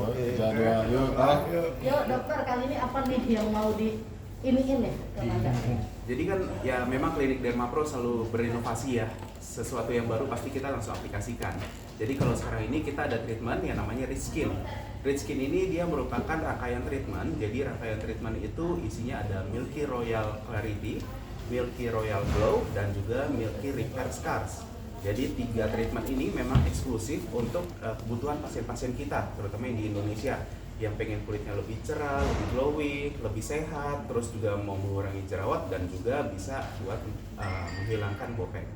Oke. 3, 2, yuk. Yuk dokter, kali ini apa nih yang mau iniin nih ke Manda? Jadi kan ya memang klinik Dermapro selalu berinovasi ya. Sesuatu yang baru pasti kita langsung aplikasikan. Jadi kalau sekarang ini kita ada treatment yang namanya Rich Skin. Rich Skin ini dia merupakan rangkaian treatment. Jadi rangkaian treatment itu isinya ada Milky Royal Clarity, Milky Royal Glow, dan juga Milky Repair Scars. Jadi 3 treatment ini memang eksklusif untuk kebutuhan pasien-pasien kita, terutama yang di Indonesia yang pengen kulitnya lebih cerah, lebih glowing, lebih sehat, terus juga mau mengurangi jerawat dan juga bisa buat menghilangkan bopeng.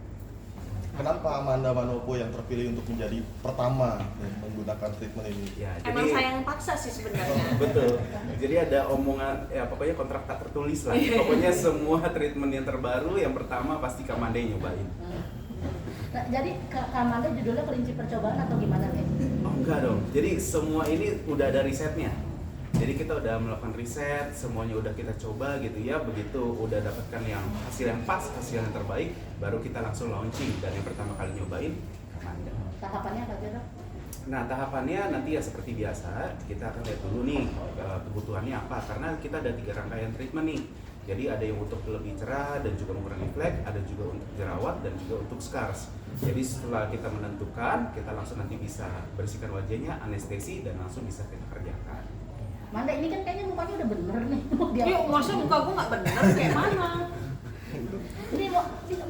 Kenapa Amanda Manopo yang terpilih untuk menjadi pertama menggunakan treatment ini? Ya, Emang saya yang paksa sih sebenarnya. Betul. Jadi ada omongan, ya pokoknya kontrak tak tertulis lah. Pokoknya semua treatment yang terbaru yang pertama pasti Kamanda yang nyobain. Nah, jadi Kamanda judulnya kelinci percobaan atau gimana nih? Oh enggak dong. Jadi semua ini udah ada risetnya. Jadi kita udah melakukan riset, semuanya udah kita coba gitu ya. Begitu udah dapatkan yang hasil yang pas, hasil yang terbaik, baru kita langsung launching. Dan yang pertama kali nyobain Kamanda. Tahapannya apa aja dok? Nah tahapannya nanti ya seperti biasa, kita akan lihat dulu nih kebutuhannya apa. Karena kita ada 3 rangkaian treatment nih. Jadi ada yang untuk lebih cerah dan juga mengurangi flek, ada juga untuk jerawat dan juga untuk scars. Jadi setelah kita menentukan, kita langsung nanti bisa bersihkan wajahnya, anestesi, dan langsung bisa kita kerjakan. Manda ini kan kayaknya mukanya udah bener nih. Yuk, masa muka gue nggak bener kayak mana? Ini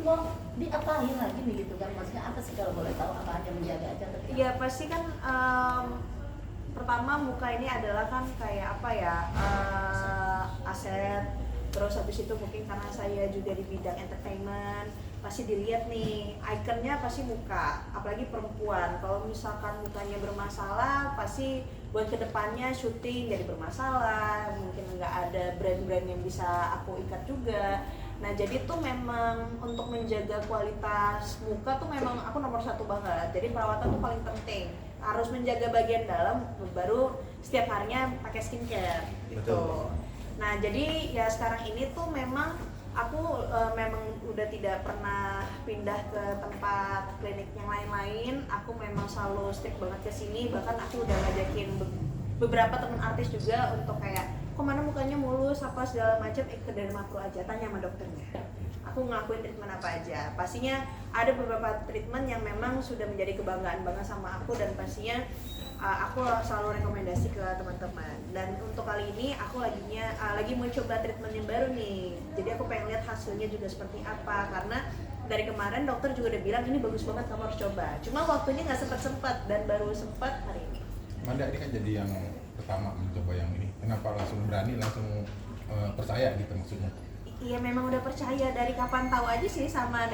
mau diapain lagi nih gitu kan? Maksudnya apa sih kalau boleh tahu, apa aja menjaga aja? Ya pasti kan pertama muka ini adalah kan kayak apa ya, aset. Terus habis itu mungkin karena saya juga di bidang entertainment, pasti dilihat nih ikonnya pasti muka, apalagi perempuan. Kalau misalkan mukanya bermasalah, pasti buat kedepannya syuting jadi bermasalah, mungkin nggak ada brand-brand yang bisa aku ikat juga. Nah jadi tuh memang untuk menjaga kualitas muka tuh memang aku nomor 1 banget. Jadi perawatan tuh paling penting, harus menjaga bagian dalam, baru setiap harinya pakai skincare gitu. Betul. Nah jadi ya sekarang ini tuh memang aku memang udah tidak pernah pindah ke tempat klinik yang lain-lain. Aku memang selalu stick banget ke sini. Bahkan aku udah ngajakin beberapa teman artis juga untuk kayak, kok mana mukanya mulus apa segala macam, ke Dermapro aja, tanya sama dokternya. Aku ngelakuin treatment apa aja. Pastinya ada beberapa treatment yang memang sudah menjadi kebanggaan banget sama aku, dan pastinya aku selalu rekomendasi ke teman-teman. Dan untuk kali ini aku lagi mau coba treatment yang baru nih. Jadi aku pengen lihat hasilnya juga seperti apa, karena dari kemarin dokter juga udah bilang ini bagus banget, kamu harus coba. Cuma waktunya nggak sempet dan baru sempat hari ini. Manda ini kan jadi yang pertama mencoba yang ini. Kenapa langsung berani, langsung percaya gitu maksudnya? Iya memang udah percaya dari kapan tahu aja sih sama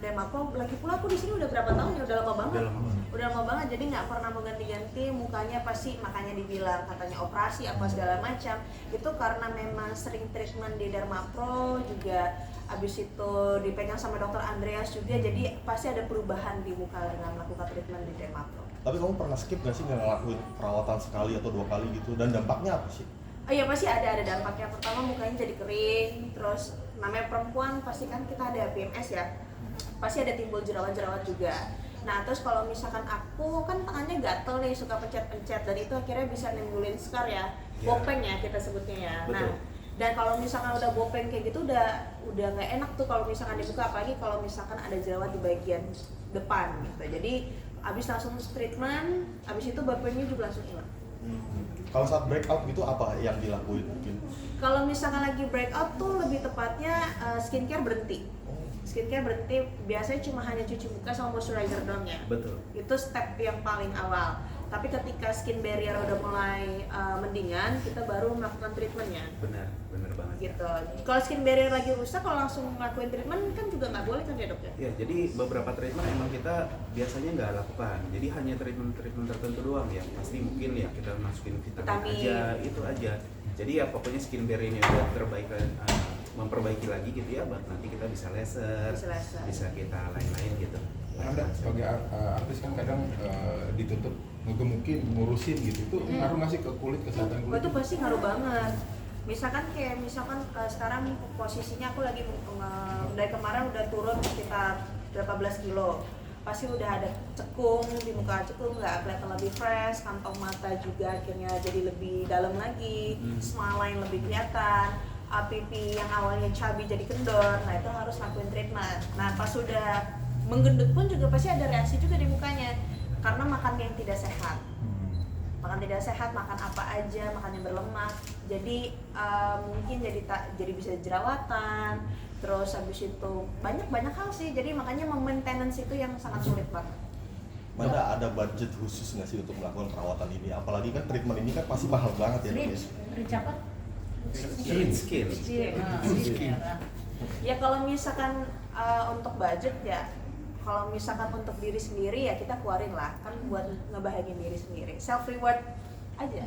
Dermapro. Lagi pula aku di sini udah berapa tahun ya, udah lama banget. Udah lama banget, jadi nggak pernah mau ganti-ganti mukanya, pasti makanya dibilang katanya operasi apa segala macam. Itu karena memang sering treatment di Dermapro juga, abis itu dipegang sama dokter Andreas juga, jadi pasti ada perubahan di muka dengan melakukan treatment di Dermapro. Tapi kamu pernah skip nggak sih nggak ngelakuin perawatan sekali atau 2 kali gitu? Dan dampaknya apa sih? Oh iya pasti ada dampaknya. Pertama mukanya jadi kering, terus namanya perempuan pasti kan kita ada PMS ya, pasti ada timbul jerawat-jerawat juga. Nah terus kalau misalkan aku kan tangannya gatel nih, suka pencet-pencet, dan itu akhirnya bisa nimbulin scar ya, bopeng ya kita sebutnya ya. Betul. Nah dan kalau misalkan udah bopeng kayak gitu udah nggak enak tuh kalau misalkan dibuka, apalagi kalau misalkan ada jerawat di bagian depan gitu. Jadi abis langsung treatment, abis itu bopengnya juga langsung hilang. Kalau saat breakout gitu apa yang dilakuin mungkin? Kalau misalkan lagi breakout tuh lebih tepatnya skincare berhenti. Skincare berhenti, biasanya cuma hanya cuci muka sama moisturizer doang ya. Betul. Itu step yang paling awal. Tapi ketika skin barrier udah mulai mendingan, kita baru melakukan treatmentnya. Benar banget. Gitu. Kalau skin barrier lagi rusak, kalau langsung ngelakuin treatment kan juga nggak boleh kan ya dok ya? Ya, jadi beberapa treatment emang kita biasanya nggak lakukan. Jadi hanya treatment tertentu doang yang pasti mungkin ya kita masukin vitamin aja, itu aja. Jadi ya pokoknya skin barrier-nya udah memperbaiki lagi gitu ya, buat nanti kita bisa laser, bisa kita lain-lain gitu. Anda sebagai artis kan kadang ditutup ngegemukin, ngurusin gitu, itu ngaruh nggak sih ke kulit, kesehatan kulit? Itu pasti ngaruh banget. Misalkan sekarang posisinya aku lagi dari kemarin udah turun sekitar 18 kilo. pasti udah ada cekung di muka, cekung nggak kelihatan lebih fresh, kantong mata juga akhirnya jadi lebih dalam lagi, smile line lebih kelihatan, pipi yang awalnya chubby jadi kendor. Nah itu harus lakuin treatment. Nah pas sudah menggendut pun juga pasti ada reaksi juga di mukanya karena makan yang tidak sehat. Makan tidak sehat, makan apa aja, makan yang berlemak, jadi mungkin jadi bisa jerawatan, terus habis itu banyak hal sih, jadi makanya maintenance itu yang sangat sulit banget. Manda ada budget khusus nggak sih untuk melakukan perawatan ini? Apalagi kan treatment ini kan pasti mahal banget ya dok ya? Rich apa? Skin. Ya kalau misalkan untuk budget ya, kalau misalkan untuk diri sendiri ya kita keluarin lah, kan buat ngebahagiain diri sendiri, self reward aja.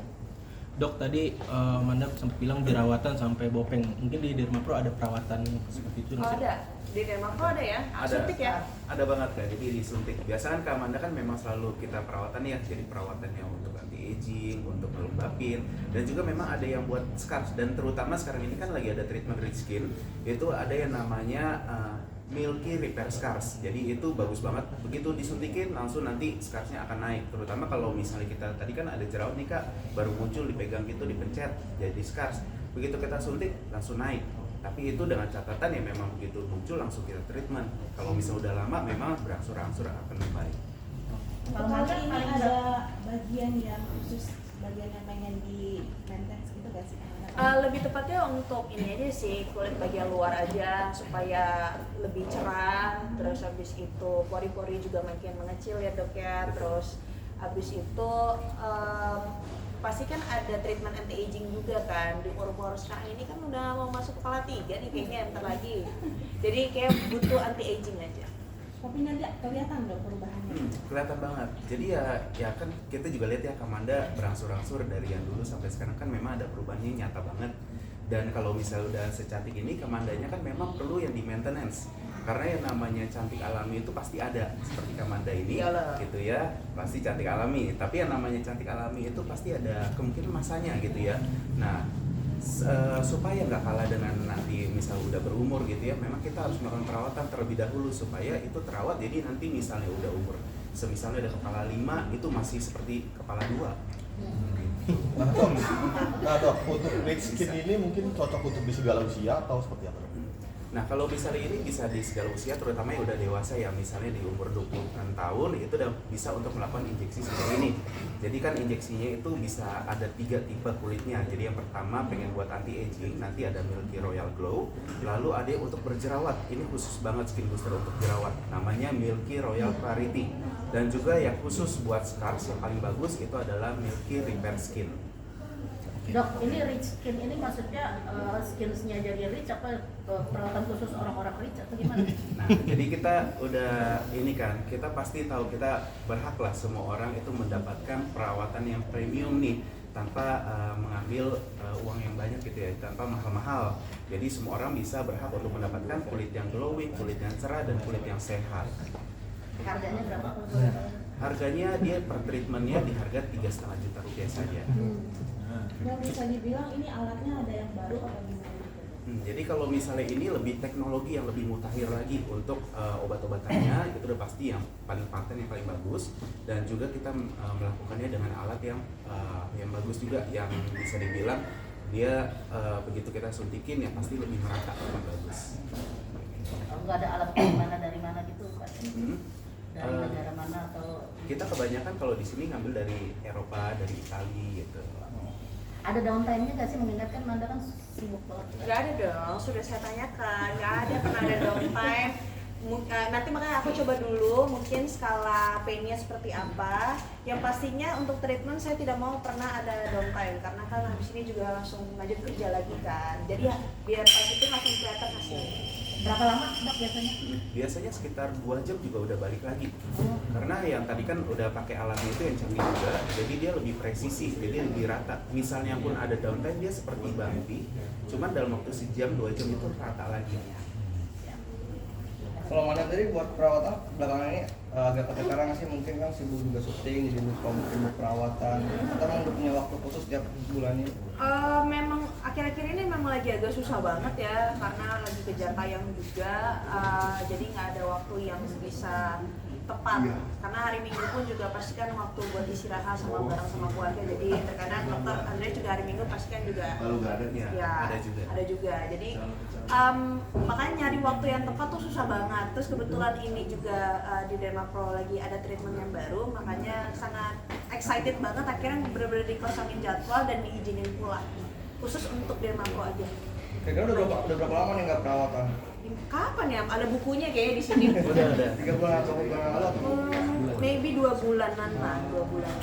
Dok, tadi Manda sempat bilang jerawatan sampai bopeng. Mungkin di Derma Pro ada perawatan seperti itu nggak sih? Ada di Derma Pro ada ya, suntik ya. Ada banget kan, jadi disuntik. Biasanya kan Kak Amanda kan memang selalu kita perawatan ya, jadi perawatan yang untuk anti aging, untuk ngelembapin, dan juga memang ada yang buat scars. Dan terutama sekarang ini kan lagi ada treatment rich skin, itu ada yang namanya Milky Repair Scars. Jadi itu bagus banget, begitu disuntikin langsung nanti scarsnya akan naik. Terutama kalau misalnya kita tadi kan ada jerawat nih Kak, baru muncul, dipegang gitu, dipencet jadi scars. Begitu kita suntik langsung naik. Tapi itu dengan catatan ya memang begitu muncul langsung kita treatment. Kalau misalnya udah lama memang berangsur-angsur akan membaik. Kalau kali ini ada bagian yang khusus, bagian yang pengen di maintenance gitu gak sih? Lebih tepatnya untuk ini aja sih, kulit bagian luar aja supaya lebih cerah. Terus habis itu pori-pori juga makin mengecil ya dok ya. Terus habis itu pasti kan ada treatment anti aging juga kan di umur sekarang ini kan udah mau masuk kepala 3 nih kayaknya bentar lagi. Jadi kayak butuh anti aging aja. Tapi nanti kelihatan dong perubahannya. Kelihatan banget. Jadi ya kan kita juga lihat ya Kamanda berangsur-angsur dari yang dulu sampai sekarang kan memang ada perubahannya nyata banget. Dan kalau misalnya udah secantik ini, Kamandanya kan memang perlu yang di maintenance. Karena yang namanya cantik alami itu pasti ada. Seperti Kamanda ini gitu ya, pasti cantik alami. Tapi yang namanya cantik alami itu pasti ada kemungkinan masanya gitu ya. Nah, supaya nggak kalah dengan nanti misal udah berumur gitu ya, memang kita harus melakukan perawatan terlebih dahulu supaya itu terawat. Jadi nanti misalnya udah umur semisalnya ada kepala 5 itu masih seperti kepala 2. Nah dok, untuk rich skin ini mungkin cocok untuk di segala usia atau seperti apa? Nah kalau misalnya ini bisa di segala usia, terutama yang udah dewasa ya, misalnya di umur 26 tahun itu udah bisa untuk melakukan injeksi seperti ini. Jadi kan injeksinya itu bisa ada 3 tipe kulitnya. Jadi yang pertama pengen buat anti aging, nanti ada Milky Royal Glow. Lalu ada yang untuk berjerawat, ini khusus banget skin booster untuk jerawat, namanya Milky Royal Clarity. Dan juga yang khusus buat scars yang paling bagus itu adalah Milky Repair Skin. Dok, ini rich skin ini maksudnya skinsnya jadi rich apa perawatan khusus orang-orang rich atau gimana? Nah, jadi kita udah ini kan, kita pasti tahu kita berhak lah semua orang itu mendapatkan perawatan yang premium nih, tanpa mengambil uang yang banyak gitu ya, tanpa mahal-mahal. Jadi semua orang bisa berhak untuk mendapatkan kulit yang glowing, kulit yang cerah, dan kulit yang sehat. Harganya berapa? Harganya dia per treatmentnya di harga 3,5 juta rupiah saja. Dan bisa dibilang ini alatnya ada yang baru apa gimana? Jadi kalau misalnya ini lebih teknologi yang lebih mutakhir lagi untuk obat-obatannya, itu udah pasti yang paling paten, yang paling bagus. Dan juga kita melakukannya dengan alat yang bagus juga, yang bisa dibilang dia begitu kita suntikin ya pasti lebih merata, lebih bagus. Enggak ada alat dari mana gitu Pak? Dari negara mana atau? Kita kebanyakan kalau di sini ngambil dari Eropa, dari Italia gitu. Ada downtime-nya nggak sih, mengingatkan Manda kan sibuk banget? Nggak ada dong, sudah saya tanyakan, nggak ada pernah ada downtime. Nanti makanya aku coba dulu mungkin skala pain-nya seperti apa. Yang pastinya untuk treatment saya tidak mau pernah ada downtime, karena kan habis ini juga langsung lanjut kerja lagi kan. Jadi ya, biar pas itu langsung kelihatan hasilnya. Berapa lama Dok biasanya? Biasanya sekitar 2 jam juga udah balik lagi. Karena yang tadi kan udah pakai alatnya itu yang canggih juga, jadi dia lebih presisi, jadi lebih rata. Misalnya pun ada downtime, dia seperti bumpy, cuman dalam waktu sejam 2 jam itu rata lagi. Kalau Manda tadi buat perawatan belakangan ini agak keteteran nggak sih? Mungkin kan sibuk juga syuting, jadi lupa mungkin perawatan. Atau memang udah punya waktu khusus tiap bulannya? Memang akhir-akhir ini memang lagi agak susah banget ya, karena lagi kejar tayang juga, jadi nggak ada waktu yang bisa tepat. Iya. Karena hari Minggu pun juga pasti kan waktu buat istirahat sama bareng sama keluarga. Jadi terkadang dokter Andre juga hari Minggu pasti kan juga Ya, ada juga. Jadi makanya nyari waktu yang tepat tuh susah banget. Terus kebetulan ini juga di Dermapro lagi ada treatment yang baru, makanya sangat excited banget. Akhirnya bener-bener dikosongin jadwal dan diizinin pulang. Khusus untuk Dermapro aja. Kira-kira udah berapa lama nih nggak perawatan? Kapan ya? Ada bukunya kayaknya di sini. Udah. 3 bulan atau bulan lalu? Maybe 2 bulanan lah, 2 bulan.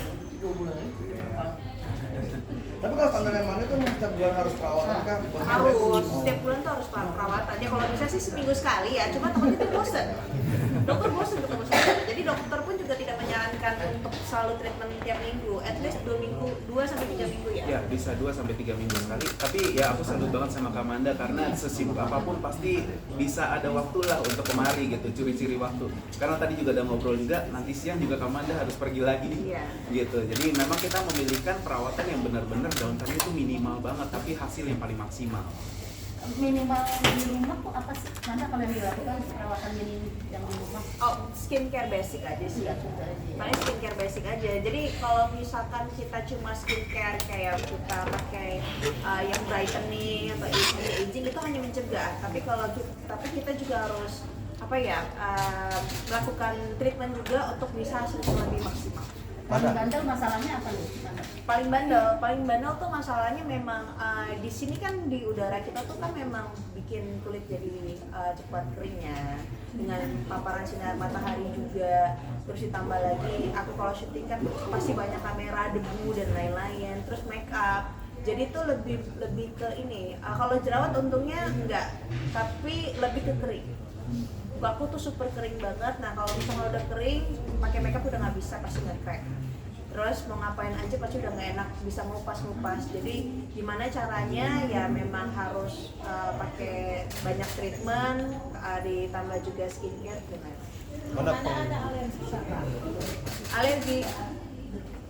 Tapi kalau standar yang mana tuh setiap bulan harus perawatan kah? Harus, setiap bulan tuh harus perawatan. Ya kalau bisa sih seminggu sekali ya, cuma takutnya tuh bosen. Dokter bosen ketemu saya. Jadi dokter pun juga tidak menyarankan untuk selalu treatment tiap minggu. At least 2 minggu, 2-3 minggu ya. Ya, bisa 2-3 minggu sekali. Tapi ya aku salut banget sama Kamanda karena sesibuk apapun pasti bisa ada waktu lah untuk kemari gitu, curi-curi waktu. Karena tadi juga ada ngobrol juga, nanti siang juga Kamanda harus pergi lagi Iya. gitu. Jadi memang kita memilihkan perawatan yang benar-benar downtime itu minimal banget, tapi hasil yang paling maksimal. Minimal di rumah tuh apa sih? Mana kalau yang dilakukan perawatan minimal yang di rumah? Oh, skincare basic aja sih. Paling skincare basic aja. Jadi kalau misalkan kita cuma skincare kayak kita pakai yang brightening atau aging itu hanya mencegah. Tapi kita juga harus melakukan treatment juga untuk bisa hasil yang lebih maksimal. Paling bandel masalahnya apa nih? Paling bandel tuh masalahnya memang di sini kan di udara kita tuh kan memang bikin kulit jadi cepat keringnya dengan paparan sinar matahari juga. Terus ditambah lagi aku kalau syuting kan pasti banyak kamera, debu dan lain-lain, terus make up. Jadi tuh lebih ke ini. Kalau jerawat untungnya enggak, tapi lebih ke kering. Aku tuh super kering banget. Nah kalau misalnya udah kering, pakai makeup udah nggak bisa, pasti nge-crack. Terus mau ngapain aja pasti udah nggak enak, bisa ngupas-ngupas. Jadi gimana caranya ya memang harus pakai banyak treatment, ditambah juga skincare dan lain-lain. Ada alergi apa? Alergi?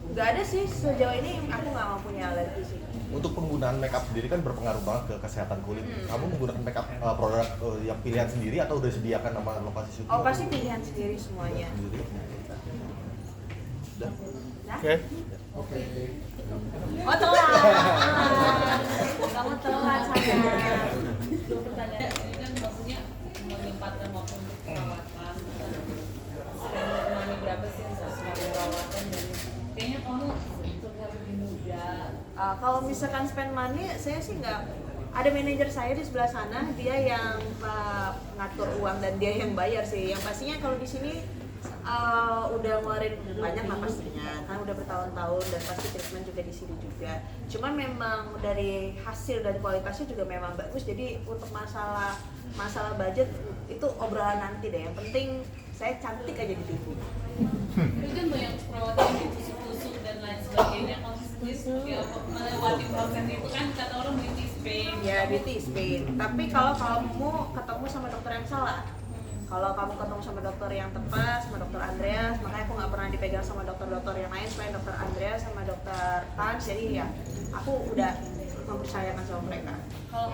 Nggak ada sih, sejauh ini aku nggak mau punya alergi sih. Untuk penggunaan makeup sendiri kan berpengaruh banget ke kesehatan kulit. Kamu menggunakan makeup produk yang pilihan sendiri atau udah disediakan sama lokasi syuting? Oh pasti pilihan sendiri semuanya. Sendiri. Udah. Nah? Oke. Oh telat. Kamu telat sayang. Dua pertanyaan ini kan maksudnya menyempatkan waktu untuk perawatan. Spend money berapa sih untuk semua perawatan dan kayaknya kamu terlihat lebih muda. Kalau misalkan spend money, saya sih nggak. Ada manajer saya di sebelah sana, dia yang ngatur uang dan dia yang bayar sih. Yang pastinya kalau di sini udah ngeluarin banyak lah pastinya, kan udah bertahun-tahun dan pasti treatment juga di sini juga. Cuman memang dari hasil dan kualitasnya juga memang bagus. Jadi untuk masalah budget itu obrolan nanti deh. Yang penting saya cantik aja di TV. Tapi kan banyak perawatan yang ditusuk-tusuk dan lain sebagainya. Kalau ya, melewati proses itu kan kata orang beauty pain. Ya beauty is pain. Tapi kalau kamu ketemu sama dokter yang salah, kalau kamu ketemu sama dokter yang tepat, sama dokter Andreas, makanya aku nggak pernah dipegang sama dokter-dokter yang lain selain dokter Andreas sama dokter Tan. Jadi ya aku udah mempercayakan sama mereka. Kalau